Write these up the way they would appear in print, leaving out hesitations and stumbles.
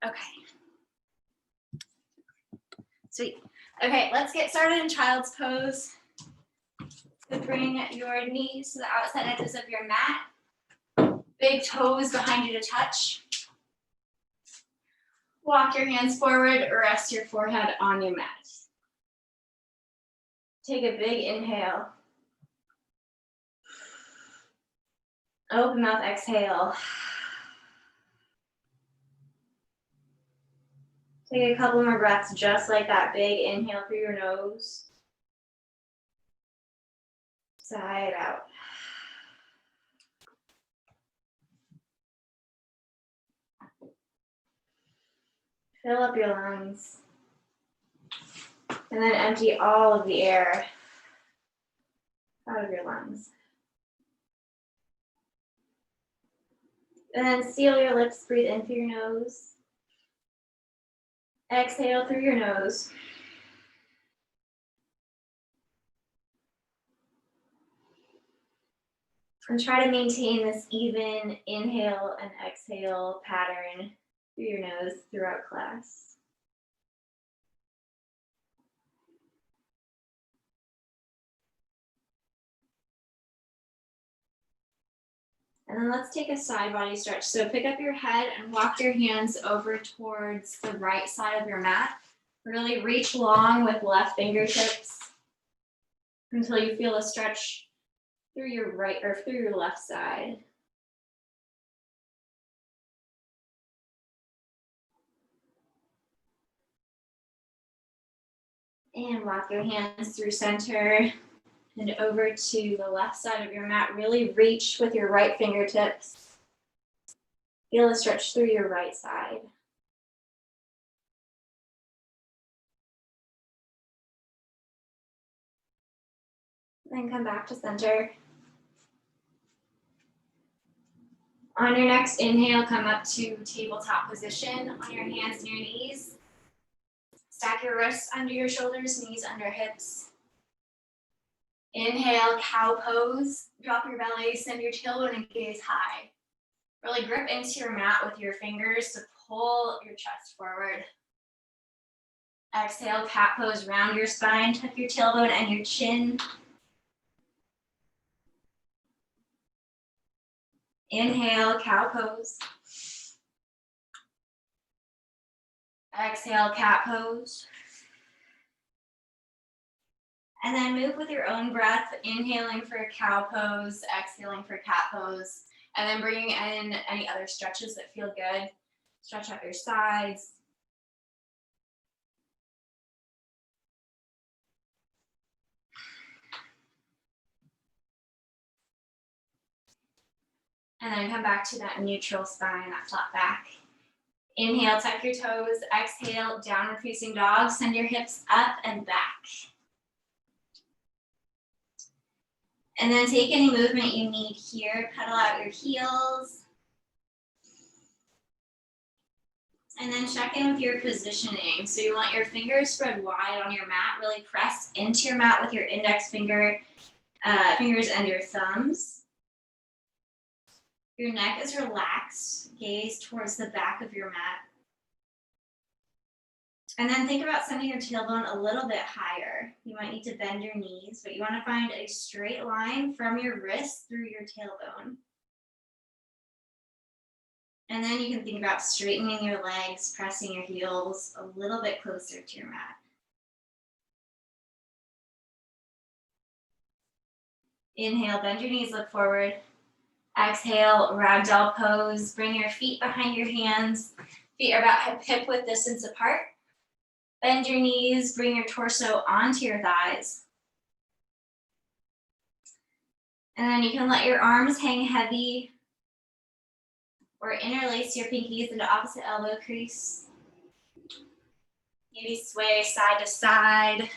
Okay. Sweet. Okay, let's get started in child's pose. So bring your knees to the outside edges of your mat. Big toes behind you to touch. Walk your hands forward, rest your forehead on your mat. Take a big inhale. Open mouth, exhale. Take a couple more breaths just like that. Big inhale through your nose. Sigh it out. Fill up your lungs. And then empty all of the air out of your lungs. And then seal your lips, breathe in through your nose. Exhale through your nose. And try to maintain this even inhale and exhale pattern through your nose throughout class. And then let's take a side body stretch. So pick up your head and walk your hands over towards the right side of your mat. Really reach long with left fingertips until you feel a stretch through your right or through your left side. And walk your hands through center and over to the left side of your mat. Really reach with your right fingertips. Feel a stretch through your right side. Then come back to center. On your next inhale, come up to tabletop position on your hands and your knees. Stack your wrists under your shoulders, knees under hips. Inhale, cow pose. Drop your belly, send your tailbone and gaze high. Really grip into your mat with your fingers to pull your chest forward. Exhale, cat pose, round your spine, tuck your tailbone and your chin. Inhale, cow pose. Exhale, cat pose. And then move with your own breath, inhaling for cow pose, exhaling for cat pose, and then bringing in any other stretches that feel good. Stretch out your sides. And then come back to that neutral spine, that flat back. Inhale, tuck your toes. Exhale, downward facing dog. Send your hips up and back. And then take any movement you need here. Pedal out your heels. And then check in with your positioning. So you want your fingers spread wide on your mat. Really press into your mat with your index fingers and your thumbs. Your neck is relaxed. Gaze towards the back of your mat. And then think about sending your tailbone a little bit higher. You might need to bend your knees, but you want to find a straight line from your wrist through your tailbone. And then you can think about straightening your legs, pressing your heels a little bit closer to your mat. Inhale, bend your knees, look forward. Exhale, ragdoll pose. Bring your feet behind your hands. Feet are about hip width distance apart. Bend your knees, bring your torso onto your thighs. And then you can let your arms hang heavy or interlace your pinkies into opposite elbow crease. Maybe sway side to side.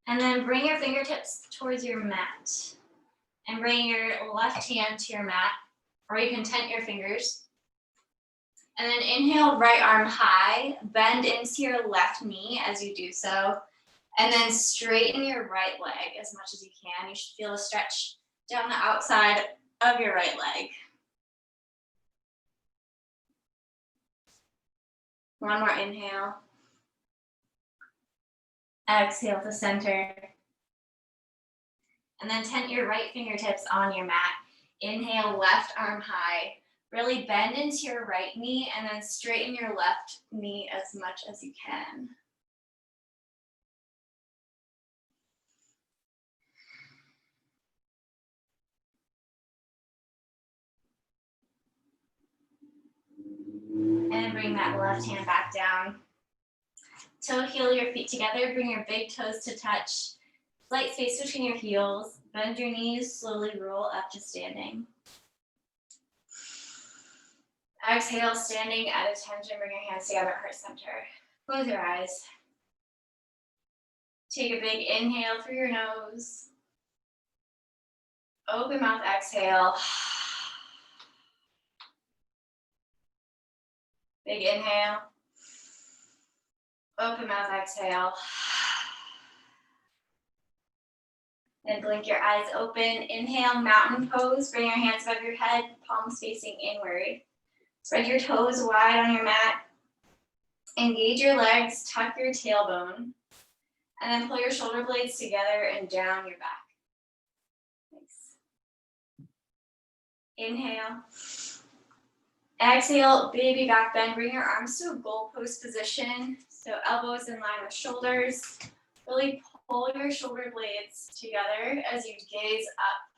And then bring your fingertips towards your mat. And bring your left hand to your mat, or you can tent your fingers. And then inhale, right arm high, bend into your left knee as you do so, and then straighten your right leg as much as you can. You should feel a stretch down the outside of your right leg. One more inhale. Exhale to center. And then tent your right fingertips on your mat. Inhale, left arm high. Really bend into your right knee and then straighten your left knee as much as you can. And bring that left hand back down. Toe heel your feet together. Bring your big toes to touch. Slight space between your heels. Bend your knees, slowly roll up to standing. Exhale, standing at attention. Bring your hands together at heart center. Close your eyes. Take a big inhale through your nose. Open mouth, exhale. Big inhale. Open mouth, exhale. Then blink your eyes open. Inhale, mountain pose. Bring your hands above your head, palms facing inward. Spread your toes wide on your mat. Engage your legs, tuck your tailbone. And then pull your shoulder blades together and down your back. Nice. Inhale. Exhale, baby back bend. Bring your arms to a goalpost position. So elbows in line with shoulders. Really pull your shoulder blades together as you gaze up,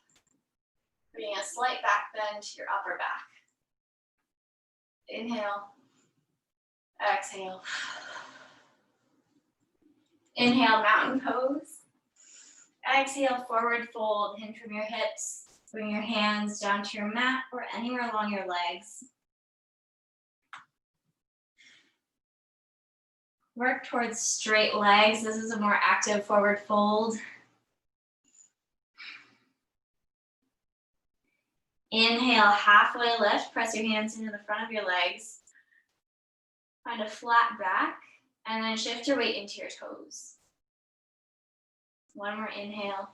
bringing a slight back bend to your upper back. Inhale, exhale. Inhale, mountain pose. Exhale, forward fold, hinge from your hips. Bring your hands down to your mat or anywhere along your legs. Work towards straight legs. This is a more active forward fold. Inhale, halfway lift. Press your hands into the front of your legs. Find a flat back, and then shift your weight into your toes. One more inhale.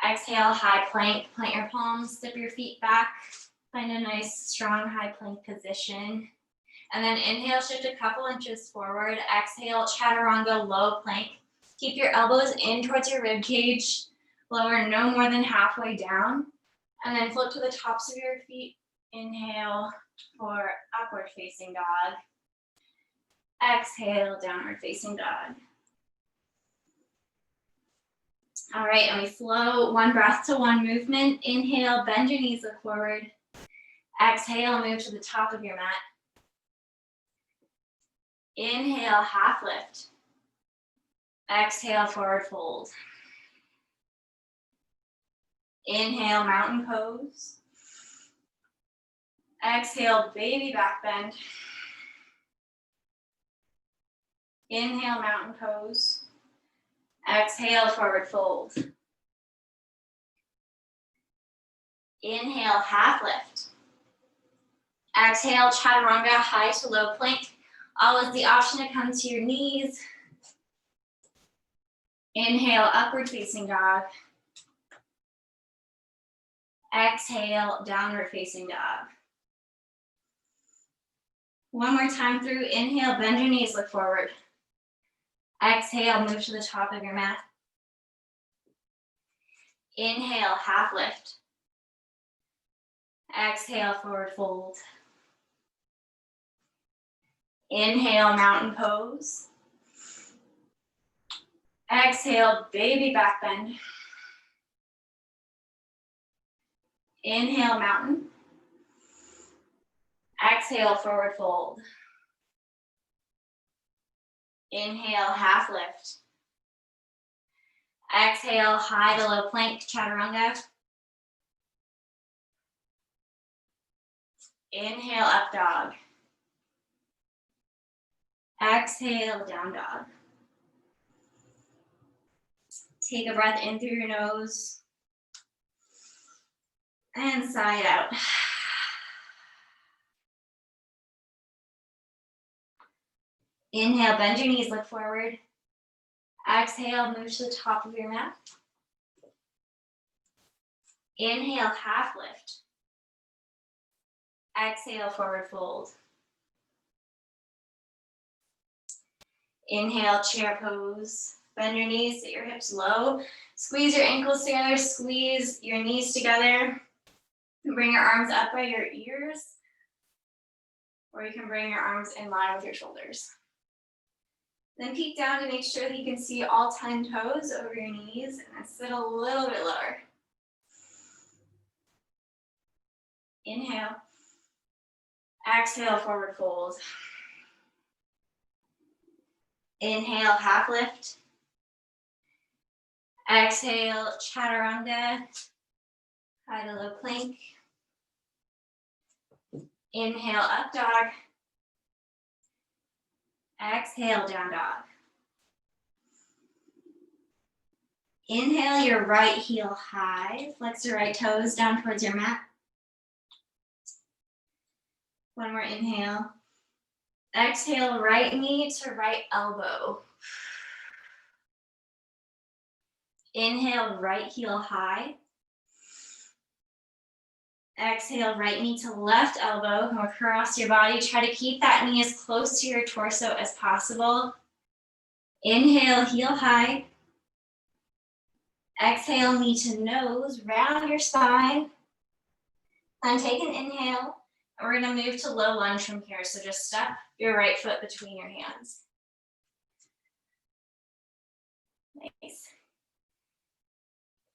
Exhale, high plank. Plant your palms, step your feet back. Find a nice, strong, high plank position. And then inhale, shift a couple inches forward. Exhale, chaturanga, low plank. Keep your elbows in towards your rib cage. Lower no more than halfway down. And then flip to the tops of your feet. Inhale for upward facing dog. Exhale, downward facing dog. All right, and we flow one breath to one movement. Inhale, bend your knees, look forward. Exhale, move to the top of your mat. Inhale, half lift. Exhale, forward fold. Inhale, mountain pose. Exhale, baby back bend. Inhale, mountain pose. Exhale, forward fold. Inhale, half lift. Exhale, chaturanga, high to low plank. Always the option to come to your knees. Inhale, upward facing dog. Exhale, downward facing dog. One more time through. Inhale, bend your knees, look forward. Exhale, move to the top of your mat. Inhale, half lift. Exhale, forward fold. Inhale, mountain pose. Exhale, baby back bend. Inhale, mountain. Exhale, forward fold. Inhale, half lift. Exhale, high to low plank, chaturanga. Inhale, up dog. Exhale, down dog. Take a breath in through your nose and sigh it out. Inhale, bend your knees, look forward. Exhale, move to the top of your mat. Inhale, half lift. Exhale, forward fold. Inhale, chair pose. Bend your knees, sit your hips low. Squeeze your ankles together, squeeze your knees together. Bring your arms up by your ears, or you can bring your arms in line with your shoulders. Then peek down to make sure that you can see all 10 toes over your knees, and then sit a little bit lower. Inhale. Exhale, forward fold. Inhale, half lift. Exhale, chaturanga, high to low plank. Inhale, up dog. Exhale, down dog. Inhale, your right heel high. Flex your right toes down towards your mat. One more inhale. Exhale, right knee to right elbow. Inhale, right heel high. Exhale, right knee to left elbow. Come across your body. Try to keep that knee as close to your torso as possible. Inhale, heel high. Exhale, knee to nose. Round your spine. Then take an inhale. And we're going to move to low lunge from here. So just step your right foot between your hands. Nice.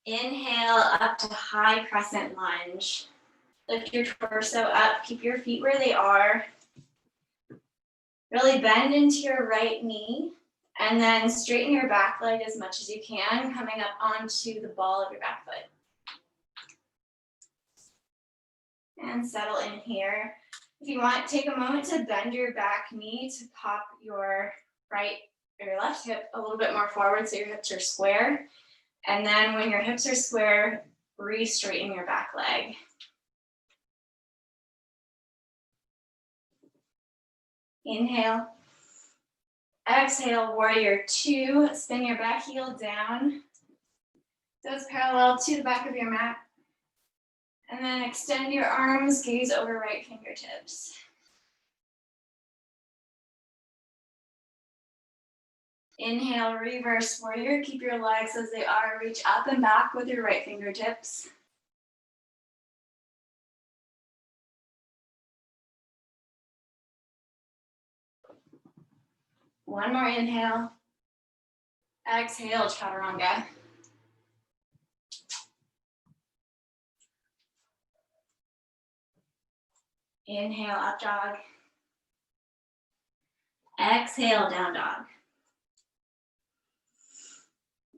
Inhale, up to high crescent lunge. Lift your torso up, keep your feet where they are. Really bend into your right knee, and then straighten your back leg as much as you can, coming up onto the ball of your back foot. And settle in here. If you want, take a moment to bend your back knee to pop your right or your left hip a little bit more forward so your hips are square. And then when your hips are square, re-straighten your back leg. Inhale. Exhale, warrior two. Spin your back heel down. Toes parallel to the back of your mat. And then extend your arms, gaze over right fingertips. Inhale, reverse warrior. Keep your legs as they are. Reach up and back with your right fingertips. One more inhale. Exhale, chaturanga. Inhale, up dog. Exhale, down dog.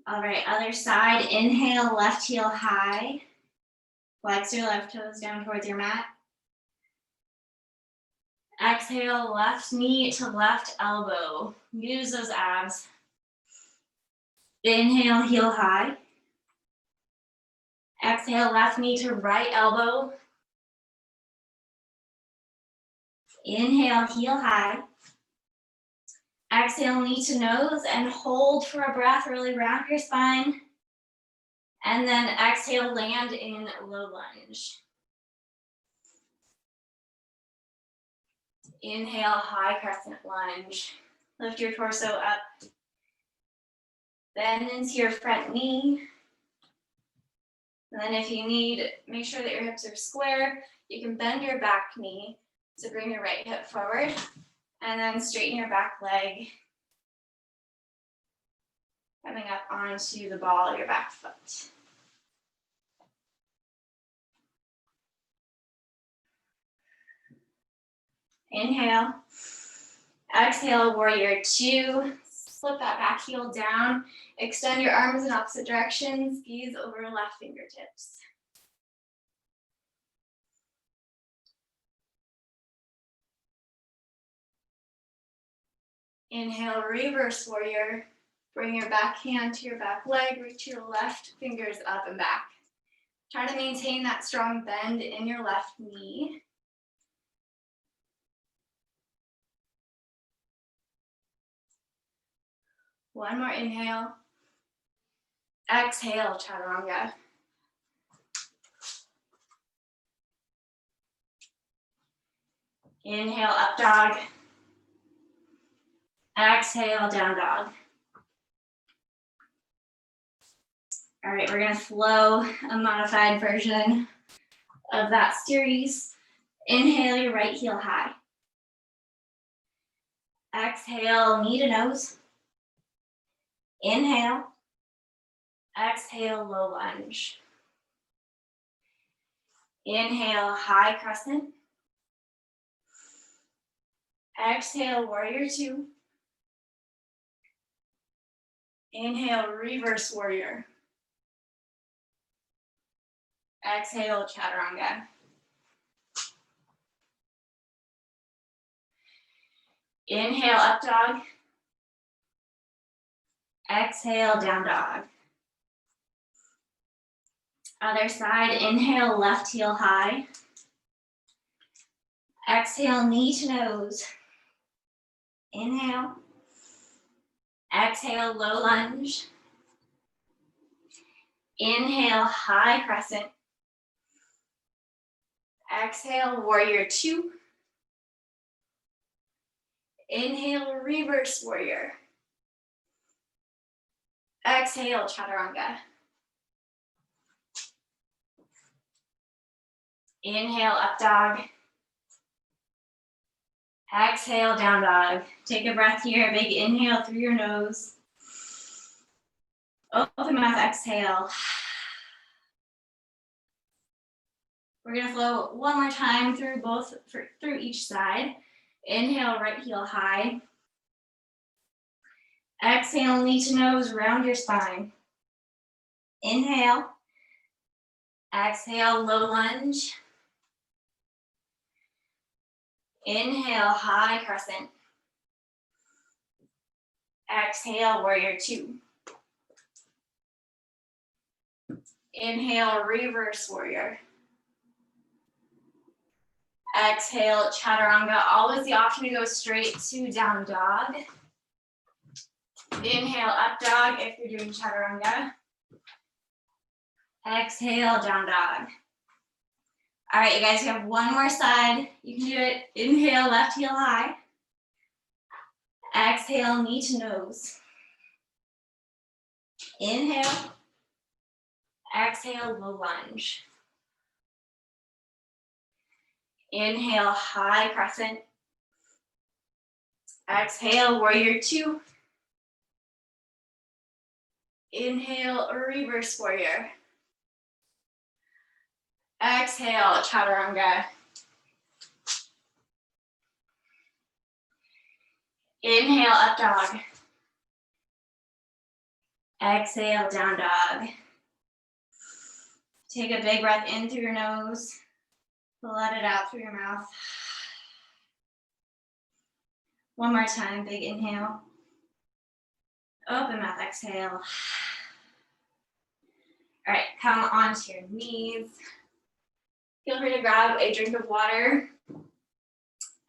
All right, other side. Inhale, left heel high. Flex your left toes down towards your mat. Exhale, left knee to left elbow. Use those abs. Inhale, heel high. Exhale, left knee to right elbow. Inhale, heel high. Exhale, knee to nose, and hold for a breath. Really round your spine. And then exhale, land in low lunge. Inhale, high crescent lunge. Lift your torso up. Bend into your front knee. And then if you need, make sure that your hips are square. You can bend your back knee to bring your right hip forward. And then straighten your back leg. Coming up onto the ball of your back foot. Inhale. Exhale, warrior two. Slip that back heel down. Extend your arms in opposite directions. Gaze over left fingertips. Inhale, reverse warrior. Bring your back hand to your back leg. Reach your left fingers up and back. Try to maintain that strong bend in your left knee. One more inhale. Exhale, chaturanga. Inhale, up dog. Exhale, down dog. All right, we're gonna flow a modified version of that series. Inhale your right heel high. Exhale, knee to nose. Inhale. Exhale, low lunge. Inhale, high crescent. Exhale, warrior two. Inhale, reverse warrior. Exhale, chaturanga. Inhale, up dog. Exhale, down dog. Other side, inhale, left heel high. Exhale, knee to nose. Inhale. Exhale, low lunge. Inhale, high crescent. Exhale, warrior two. Inhale, reverse warrior. Exhale, chaturanga. Inhale, up dog. Exhale, down dog. Take a breath here. Big inhale through your nose. Open mouth, exhale. We're gonna flow one more time through through each side. Inhale, right heel high. Exhale, knee to nose, round your spine. Inhale. Exhale, low lunge. Inhale, high crescent. Exhale, warrior two. Inhale, reverse warrior. Exhale, chaturanga. Always the option to go straight to down dog. Inhale, up dog if you're doing chaturanga. Exhale, down dog. All right, you guys, you have one more side. You can do it. Inhale, left heel high. Exhale, knee to nose. Inhale. Exhale, low lunge. Inhale, high crescent. Exhale, warrior two. Inhale, reverse warrior. Exhale, chaturanga. Inhale, up dog. Exhale, down dog. Take a big breath in through your nose. Let it out through your mouth. One more time, big inhale. Open mouth, exhale. All right, come onto your knees. Feel free to grab a drink of water.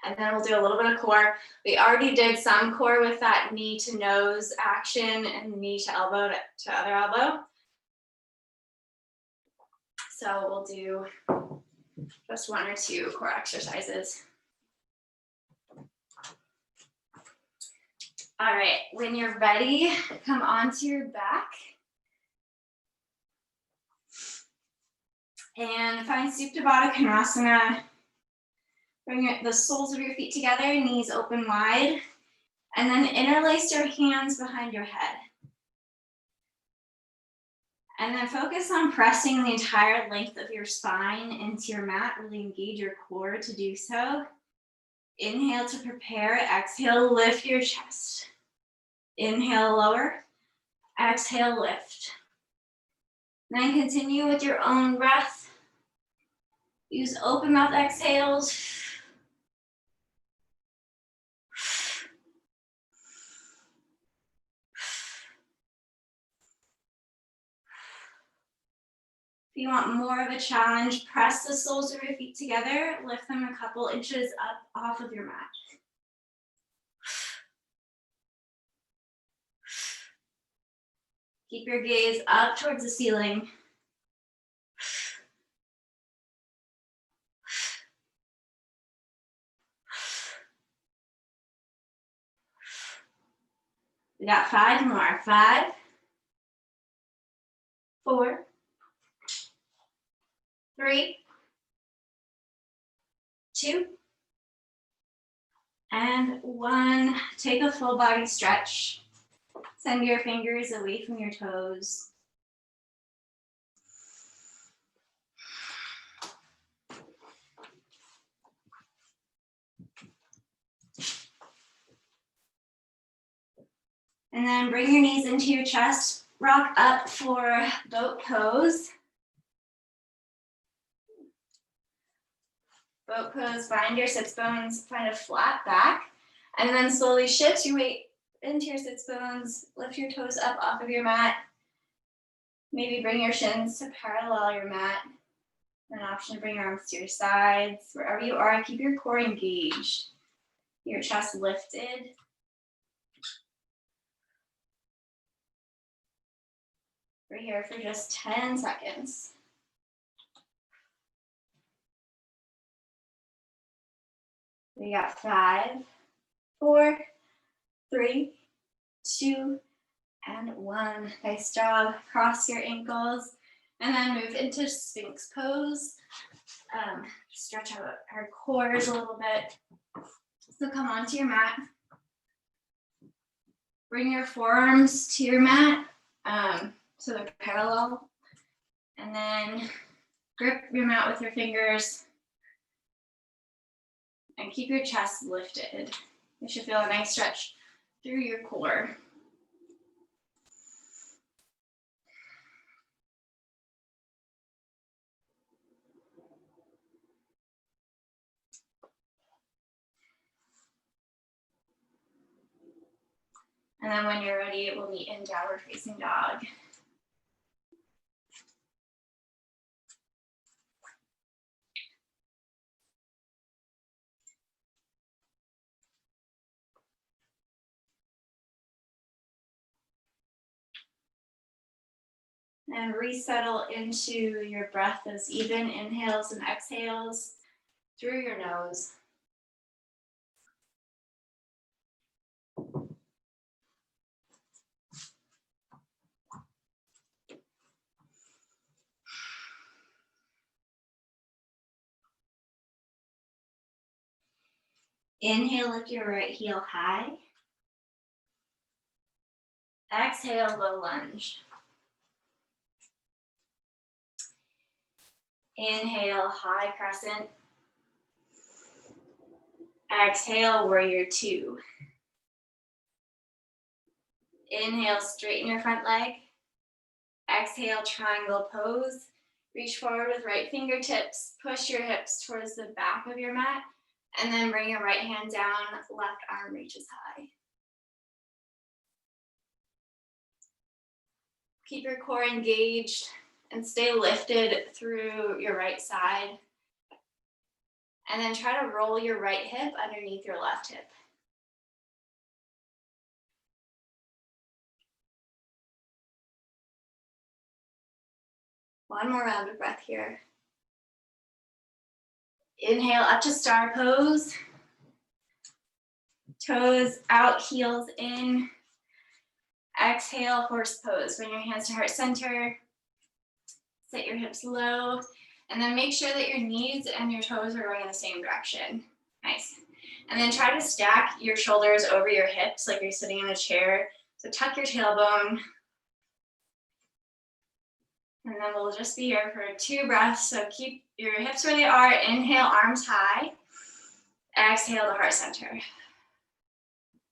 And then we'll do a little bit of core. We already did some core with that knee to nose action and knee to elbow to other elbow. So we'll do just one or two core exercises. All right, when you're ready, come onto your back. And find Supta Baddha Konasana. Bring the soles of your feet together, knees open wide, and then interlace your hands behind your head. And then focus on pressing the entire length of your spine into your mat. Really engage your core to do so. Inhale to prepare. Exhale, lift your chest. Inhale, lower. Exhale, lift. Then continue with your own breath. Use open mouth exhales. If you want more of a challenge, press the soles of your feet together, lift them a couple inches up off of your mat. Keep your gaze up towards the ceiling. We got 5 more. 5, 4, 3, 2, and 1. Take a full body stretch. Send your fingers away from your toes. And then bring your knees into your chest. Rock up for boat pose. Boat pose, find your sits bones, find a flat back, and then slowly shift your weight into your sits bones, lift your toes up off of your mat. Maybe bring your shins to parallel your mat. An option to bring your arms to your sides. Wherever you are, keep your core engaged, your chest lifted. We're here for just 10 seconds. We got 5, 4, 3, 2, and 1. Nice job. Cross your ankles and then move into Sphinx pose. Stretch out our cores a little bit. So come onto your mat. Bring your forearms to your mat so they're parallel. And then grip your mat with your fingers and keep your chest lifted. You should feel a nice stretch through your core. And then when you're ready, we'll meet in downward facing dog. And resettle into your breath as even inhales and exhales through your nose. Inhale, lift your right heel high. Exhale, low lunge. Inhale, high crescent. Exhale, warrior 2. Inhale, straighten your front leg. Exhale, triangle pose. Reach forward with right fingertips. Push your hips towards the back of your mat. And then bring your right hand down, left arm reaches high. Keep your core engaged and stay lifted through your right side. And then try to roll your right hip underneath your left hip. One more round of breath here. Inhale up to star pose. Toes out, heels in. Exhale, horse pose. Bring your hands to heart center. Set your hips low. And then make sure that your knees and your toes are going in the same direction. Nice. And then try to stack your shoulders over your hips like you're sitting in a chair. So tuck your tailbone. And then we'll just be here for 2 breaths. So keep your hips where they are. Inhale, arms high. Exhale to heart center.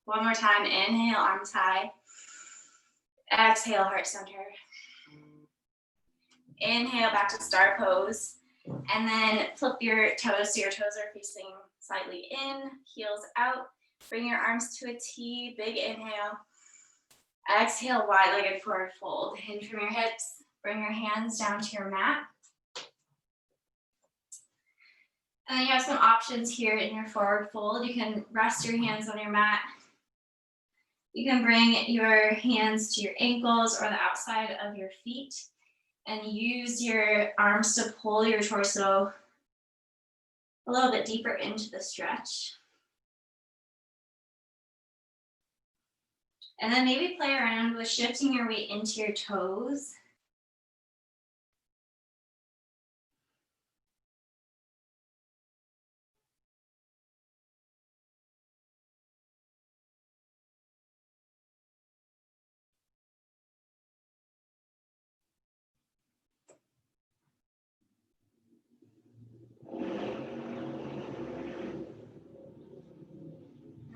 One more time. Inhale, arms high. Exhale, heart center. Inhale, back to star pose. And then flip your toes so your toes are facing slightly in, heels out. Bring your arms to a T, big inhale. Exhale, wide-legged forward fold. Hinge from your hips. Bring your hands down to your mat. And then you have some options here in your forward fold. You can rest your hands on your mat. You can bring your hands to your ankles or the outside of your feet and use your arms to pull your torso a little bit deeper into the stretch. And then maybe play around with shifting your weight into your toes.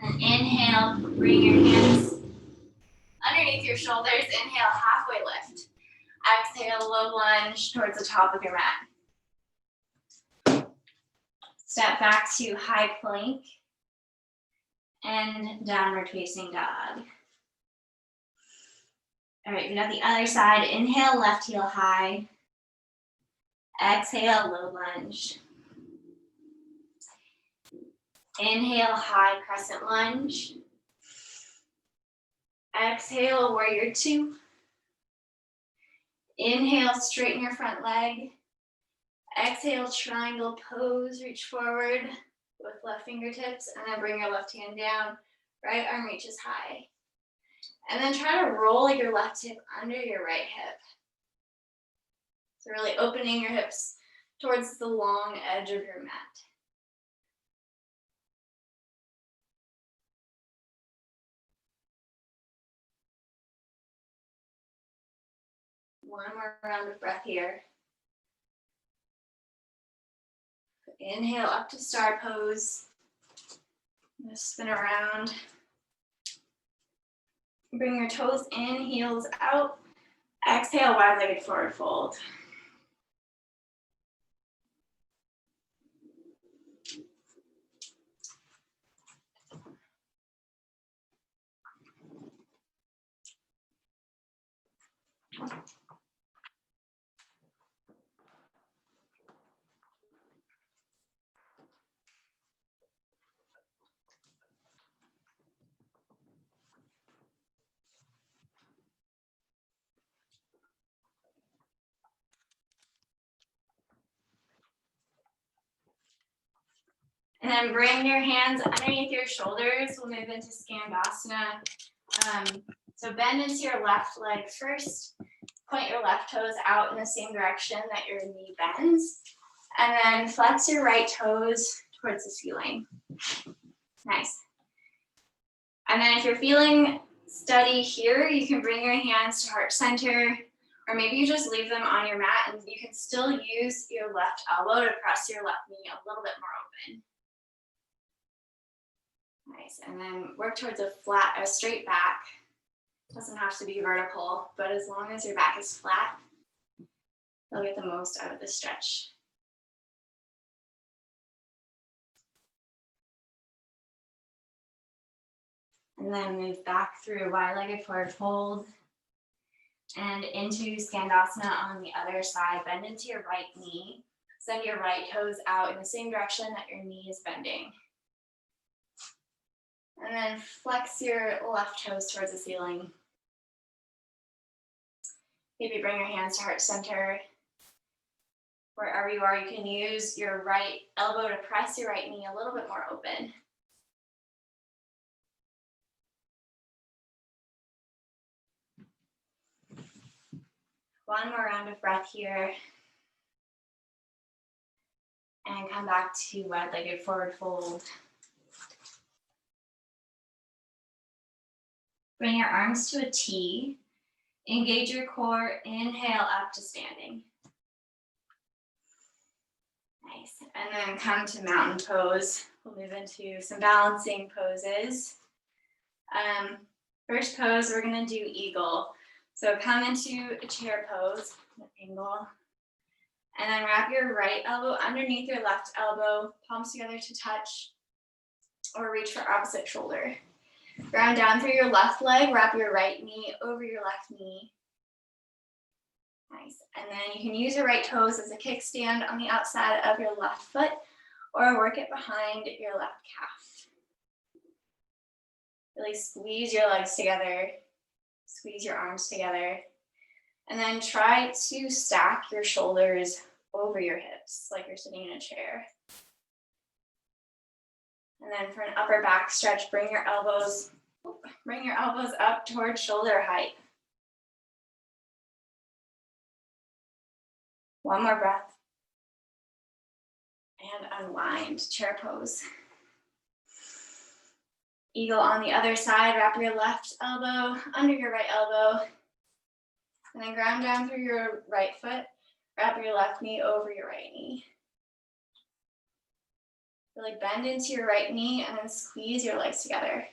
And inhale, bring your hands underneath your shoulders. Inhale, halfway lift. Exhale, low lunge towards the top of your mat. Step back to high plank and downward facing dog. All right, we got the other side. Inhale, left heel high. Exhale, low lunge. Inhale, high crescent lunge. Exhale, warrior two. Inhale, straighten your front leg. Exhale, triangle pose, reach forward with left fingertips, and then bring your left hand down. Right arm reaches high. And then try to roll your left hip under your right hip. So really opening your hips towards the long edge of your mat. One more round of breath here. Inhale up to star pose. Just spin around. Bring your toes in, heels out. Exhale, wide-legged forward fold. And then bring your hands underneath your shoulders. We'll move into Skandasana. So bend into your left leg first. Point your left toes out in the same direction that your knee bends. And then flex your right toes towards the ceiling. Nice. And then if you're feeling steady here, you can bring your hands to heart center, or maybe you just leave them on your mat and you can still use your left elbow to press your left knee a little bit more open. Nice, and then work towards a straight back. Doesn't have to be vertical, but as long as your back is flat, you'll get the most out of the stretch. And then move back through wide-legged forward fold and into Skandasana on the other side. Bend into your right knee. Send your right toes out in the same direction that your knee is bending. And then flex your left toes towards the ceiling. Maybe bring your hands to heart center. Wherever you are, you can use your right elbow to press your right knee a little bit more open. One more round of breath here. And come back to wide-legged forward fold. Bring your arms to a T. Engage your core. Inhale up to standing. Nice. And then come to mountain pose. We'll move into some balancing poses. First pose, we're going to do eagle. So come into a chair pose, angle. And then wrap your right elbow underneath your left elbow, palms together to touch, or reach for opposite shoulder. Ground down through your left leg, wrap your right knee over your left knee. Nice. And then you can use your right toes as a kickstand on the outside of your left foot, or work it behind your left calf. Really squeeze your legs together, squeeze your arms together, and then try to stack your shoulders over your hips like you're sitting in a chair. And then for an upper back stretch, bring your elbows up towards shoulder height. One more breath. And unwind, chair pose. Eagle on the other side, wrap your left elbow under your right elbow. And then ground down through your right foot. Wrap your left knee over your right knee. Really bend into your right knee and then squeeze your legs together.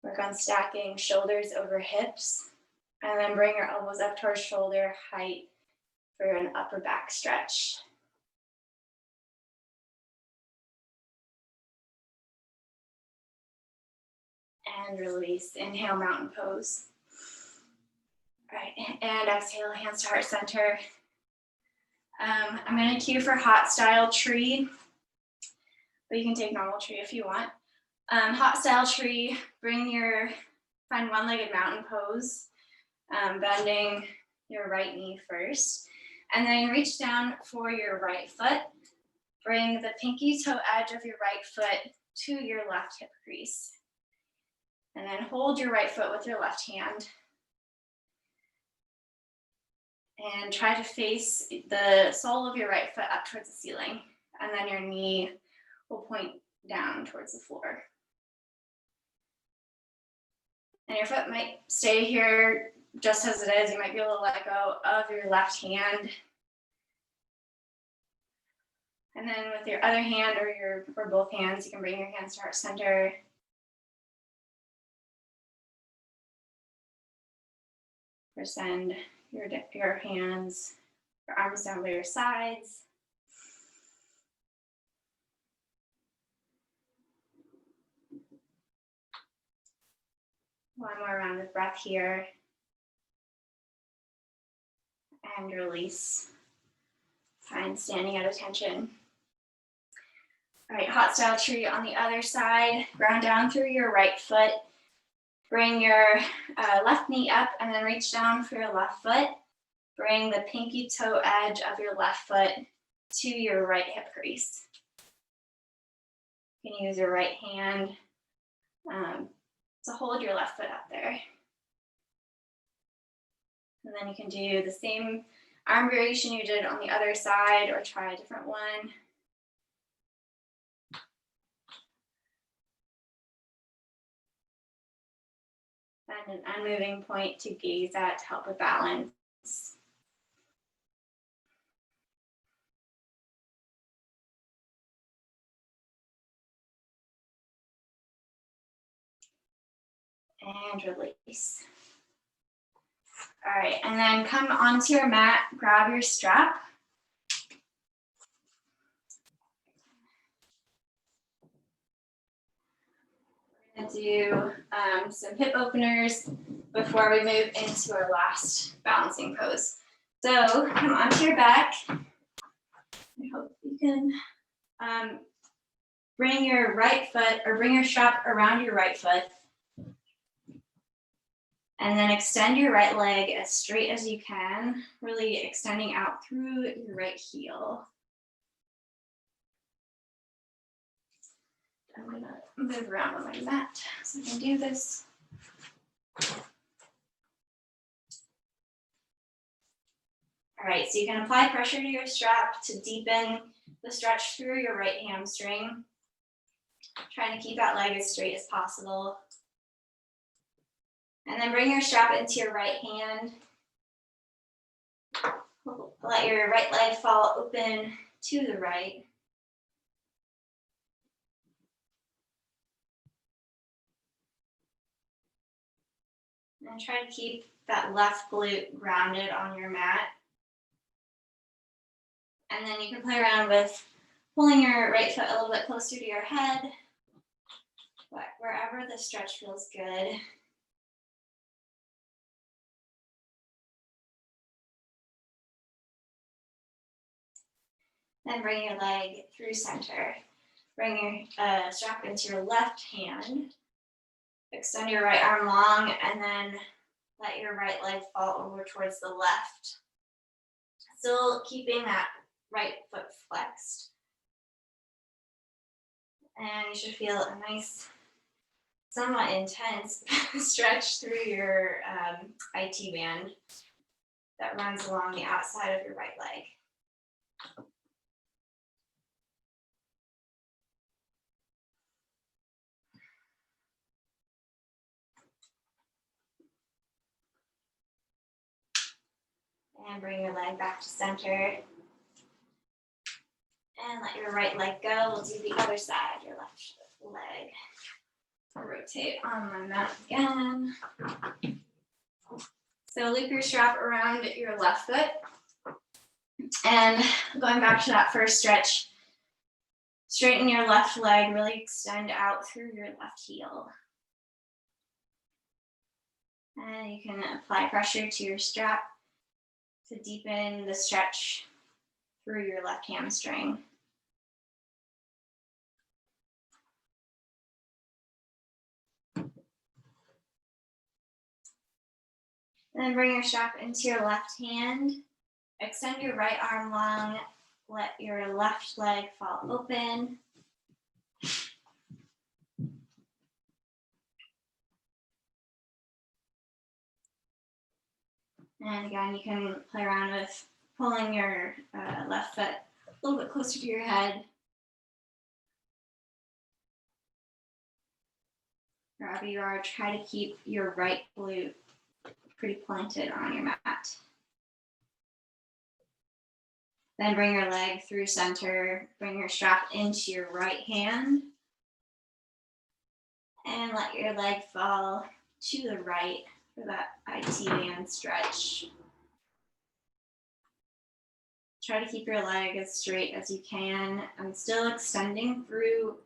Work on stacking shoulders over hips. And then bring your elbows up towards shoulder height for an upper back stretch. And release. Inhale, mountain pose. All right, and exhale, hands to heart center. I'm gonna cue for hot style tree, but you can take normal tree if you want. Hot style tree, find one-legged mountain pose, bending your right knee first, and then reach down for your right foot. Bring the pinky toe edge of your right foot to your left hip crease. And then hold your right foot with your left hand. And try to face the sole of your right foot up towards the ceiling. And then your knee will point down towards the floor. And your foot might stay here just as it is. You might be able to let go of your left hand. And then with your other hand or both hands, you can bring your hands to heart center. Or send your hands, your arms down by your sides. One more round of breath here. And release. Find standing at attention. All right, hot style tree on the other side. Ground down through your right foot. Bring your left knee up and then reach down for your left foot. Bring the pinky toe edge of your left foot to your right hip crease. You can use your right hand to hold your left foot up there. And then you can do the same arm variation you did on the other side or try a different one. Find an unmoving point to gaze at to help with balance. And release. All right, and then come onto your mat, grab your strap. We're gonna do some hip openers before we move into our last balancing pose. So come onto your back. I hope you can bring your right foot or bring your strap around your right foot. And then extend your right leg as straight as you can, really extending out through your right heel. I'm gonna move around on my mat so I can do this. All right, so you can apply pressure to your strap to deepen the stretch through your right hamstring. Trying to keep that leg as straight as possible. And then bring your strap into your right hand. Let your right leg fall open to the right. And try to keep that left glute grounded on your mat. And then you can play around with pulling your right foot a little bit closer to your head, but wherever the stretch feels good. Then bring your leg through center. Bring your strap into your left hand. Extend your right arm long and then let your right leg fall over towards the left. Still keeping that right foot flexed. And you should feel a nice, somewhat intense stretch through your IT band that runs along the outside of your right leg. And bring your leg back to center. And let your right leg go. We'll do the other side, your left leg. I'll rotate on my mat again. So loop your strap around your left foot. And going back to that first stretch, straighten your left leg, really extend out through your left heel. And you can apply pressure to your strap to deepen the stretch through your left hamstring. Then bring your strap into your left hand. Extend your right arm long. Let your left leg fall open. And again, you can play around with pulling your left foot a little bit closer to your head. Wherever you are, try to keep your right glute pretty planted on your mat. Then bring your leg through center, bring your strap into your right hand, and let your leg fall to the right for that IT band stretch. Try to keep your leg as straight as you can and still extending through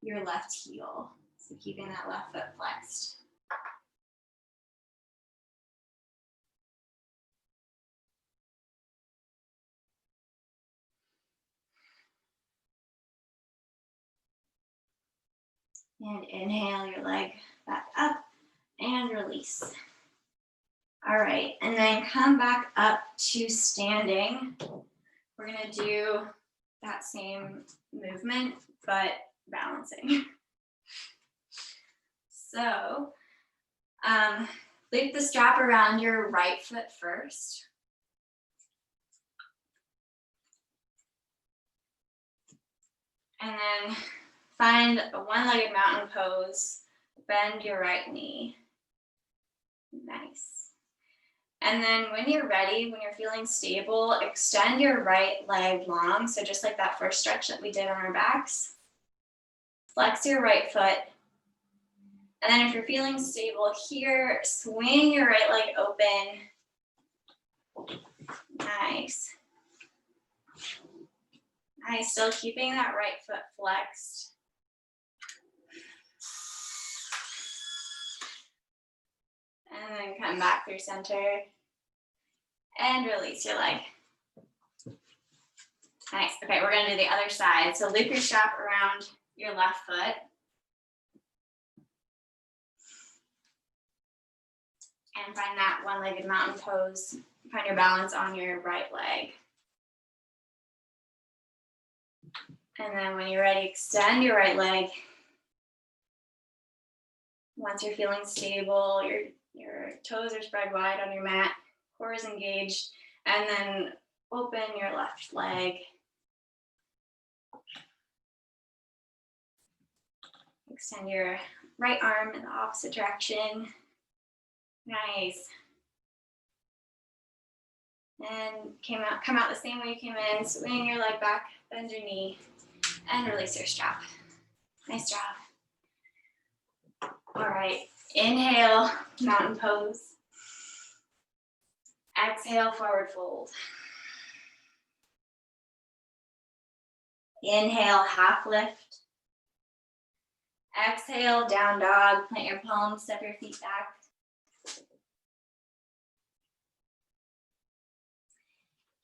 your left heel. So keeping that left foot flexed. And inhale your leg back up and release. All right, and then come back up to standing. We're gonna do that same movement, but balancing. So, loop the strap around your right foot first. And then find a one-legged mountain pose, bend your right knee. Nice. And then when you're ready, when you're feeling stable, extend your right leg long. So just like that first stretch that we did on our backs. Flex your right foot. And then if you're feeling stable here, swing your right leg open. Nice. Nice, still keeping that right foot flexed. And then come back through center. And release your leg. Nice, okay, we're gonna do the other side. So loop your strap around your left foot. And find that one-legged mountain pose. Find your balance on your right leg. And then when you're ready, extend your right leg. Once you're feeling stable, your toes are spread wide on your mat, core is engaged, and then open your left leg. Extend your right arm in the opposite direction. Nice. And come out the same way you came in, swing your leg back, bend your knee, and release your strap. Nice job. All right, inhale, mountain pose. Exhale, forward fold. Inhale, half lift. Exhale, down dog. Plant your palms, step your feet back.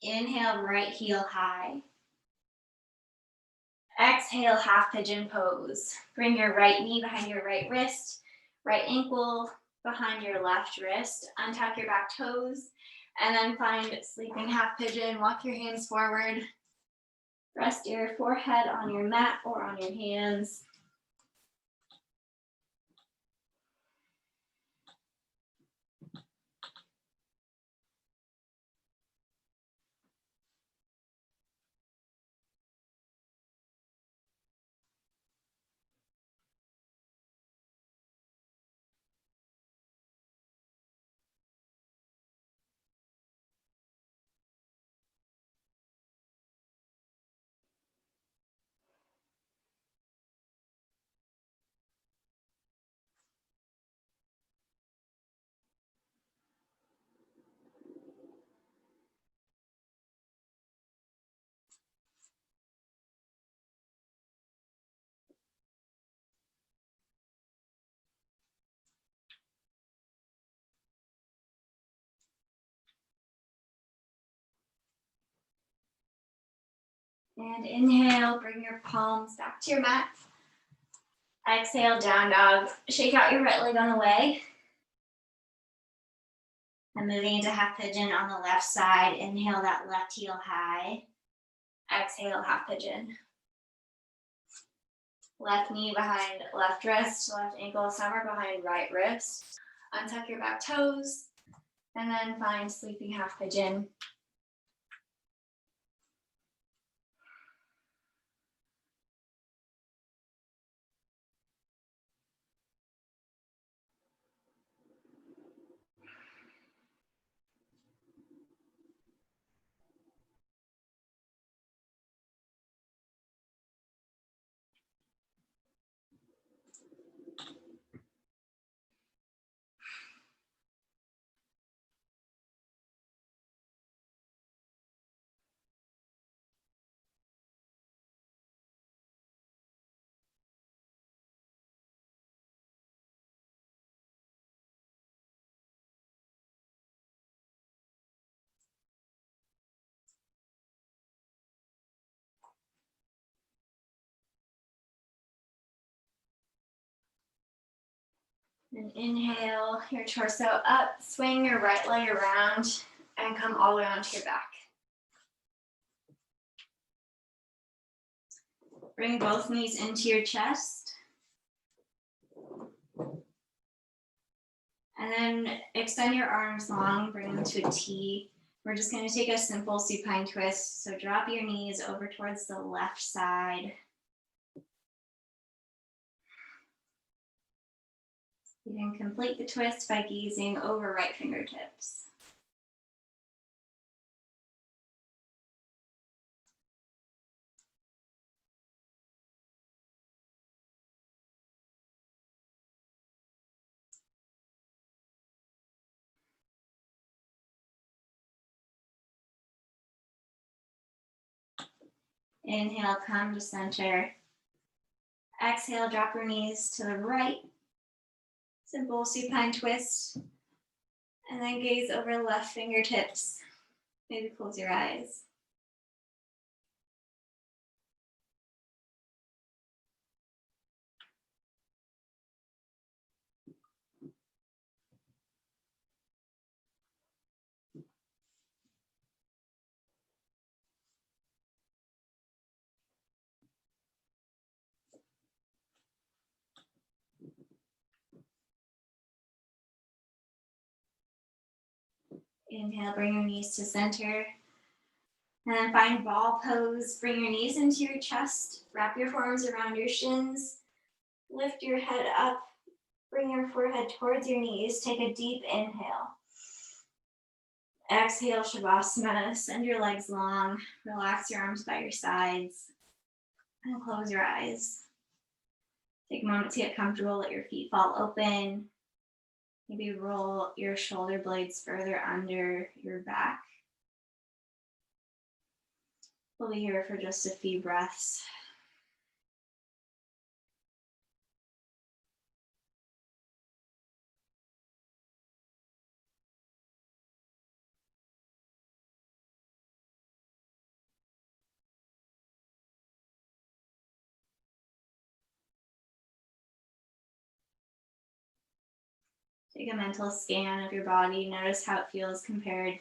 Inhale, right heel high. Exhale, half pigeon pose. Bring your right knee behind your right wrist, right ankle behind your left wrist. Untuck your back toes, and then find sleeping half pigeon. Walk your hands forward. Rest your forehead on your mat or on your hands. And inhale, bring your palms back to your mat. Exhale, down dog. Shake out your right leg on the way. And moving into half pigeon on the left side. Inhale that left heel high. Exhale, half pigeon. Left knee behind left wrist, left ankle somewhere behind right wrist. Untuck your back toes, and then find sleeping half pigeon. And inhale your torso up, swing your right leg around, and come all the way onto your back. Bring both knees into your chest. And then extend your arms long, bring them to a T. We're just going to take a simple supine twist. So drop your knees over towards the left side. You can complete the twist by gazing over right fingertips. Inhale, come to center. Exhale, drop your knees to the right. Simple supine twist. And then gaze over left fingertips. Maybe close your eyes. Inhale, bring your knees to center. And then find ball pose. Bring your knees into your chest. Wrap your forearms around your shins. Lift your head up. Bring your forehead towards your knees. Take a deep inhale. Exhale, Shavasana. Send your legs long. Relax your arms by your sides. And close your eyes. Take a moment to get comfortable. Let your feet fall open. Maybe roll your shoulder blades further under your back. We'll be here for just a few breaths. Take a mental scan of your body. Notice how it feels compared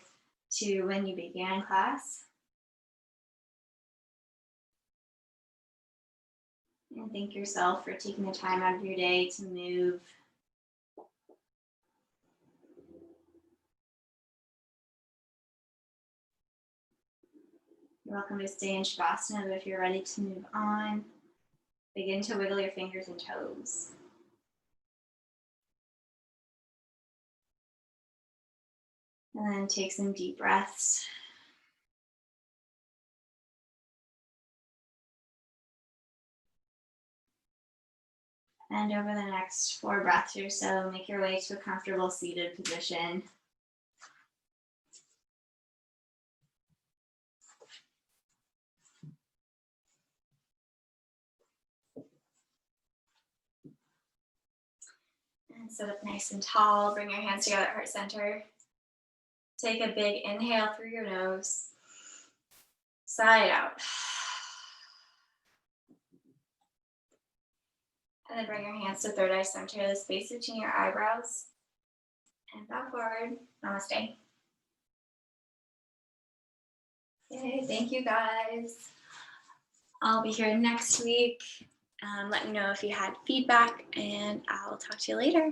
to when you began class. And thank yourself for taking the time out of your day to move. You're welcome to stay in Shavasana, but if you're ready to move on, begin to wiggle your fingers and toes. And then take some deep breaths. And over the next 4 breaths or so, make your way to a comfortable seated position. And sit up nice and tall. Bring your hands together at heart center. Take a big inhale through your nose. Sigh out. And then bring your hands to third eye center, the space between your eyebrows. And bow forward. Namaste. Okay, thank you guys. I'll be here next week. Let me know if you had feedback, and I'll talk to you later.